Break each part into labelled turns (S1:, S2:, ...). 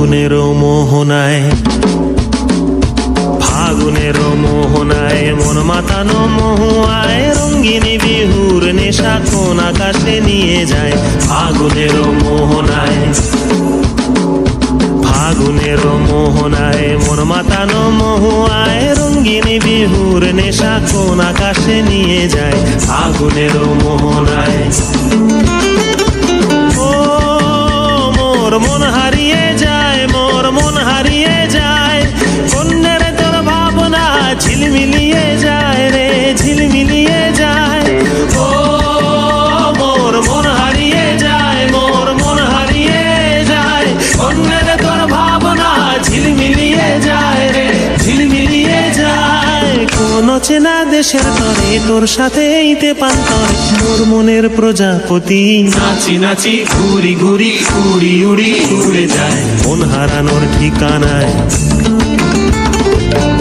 S1: ফাগুনের মোহনায়, ফাগুনের মোহনায় মন মাতানো মহুয়ায় রঙ্গিনী বিহুর নেশা কোন আকাশে নিয়ে যায়। ফাগুনের মোহনায়, ফাগুনের মোহনায় মন মাতানো মহুয়ায় রঙ্গিনী বিহুর নেশা কোন আকাশে নিয়ে যায়। ফাগুনের মোহনায় ও মোর মন হারিয়ে যায়, মোর মন হারিয়ে যায়, কন্যের তোর ভাবনা ঝিলমিলিয়ে যায় রে, ঝিলমিলিয়ে যায়। ও মোর মন হারিয়ে যায়, মোর মন হারিয়ে যায়, কন্যের তোর ভাবনা ঝিলমিলিয়ে যায় রে, ঝিলমিলিয়ে যায়। কোন চেনা দেশের তরে তোর সাথে এইতে পান্তরে মোর মনের প্রজাপতি নাচি নাচি ঘুরি ঘুরি উড়ি উড়ি উড়ে যায় মন হারানোর ঠিকানায়।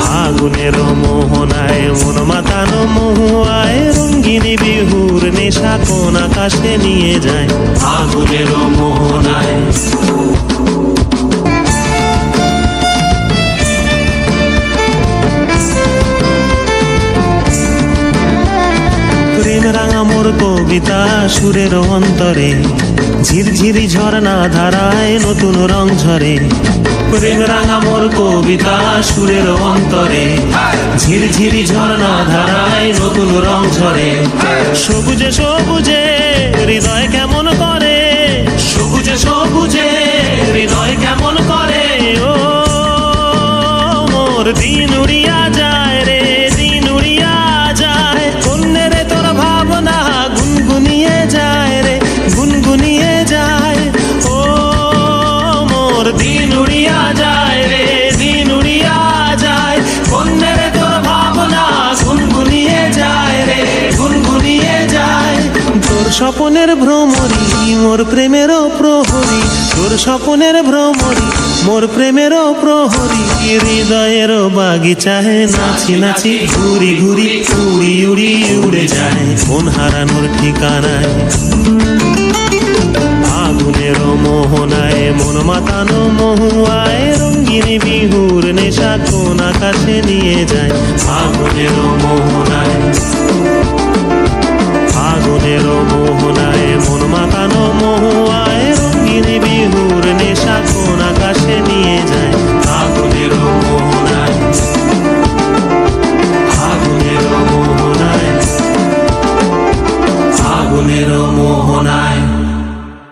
S1: ফাগুনের মোহনায় মন মাতানো মহুয়ায় রঙ্গিনী বিহুর নেশা কোন আকাশে নিয়ে যায়। ফাগুনের মোহনায় প্রেম রাঙা মোর কবিতা সুরের অন্তরে ঝিরঝিরি ঝর্ণা ধারায় নতুন রং ঝরে। প্রেম রাঙা মোর কবিতা সুরের অন্তরে ঝিরঝিরি ঝর্ণা ধারায় নতুন রং ঝরে। সবুজে সবুজে হৃদয় কেমন করে, সবুজে সবুজে হৃদয় কেমন করে। ও মোর দিন উড়িয়া যায় রে, দিন উড়িয়া যায়, কন্যের তোর ভাবনা গুনগুনিয়ে যায় রে, গুনগুনিয়ে যায়। ও মোর দিন উড়িয়া যায় রে, দিন উড়িয়া যায়, কন্যের তোর ভাবনা গুনগুনিয়ে যায় রে, গুনগুনিয়ে যায়। তোর স্বপনের ভ্রমরি মোর প্রেমেরও প্রহরী, তোর স্বপনের ভ্রমরি মোর প্রেমেরও প্রহরী। হৃদয়ের বাগিচায় নাচি নাচি ঘুরি ঘুরি উড়ি উড়ি উড়ে যায় মন হারানোর ঠিকানায়। ফাগুনের মোহনায় মন মাতানো মহুয়ায় রঙ্গিনী বিহুর নেশা কোন আকাশে নিয়ে যায়। ফাগুনের মোহনায়, ফাগুনের মোহনায় মন মাতানো মহুয়ায়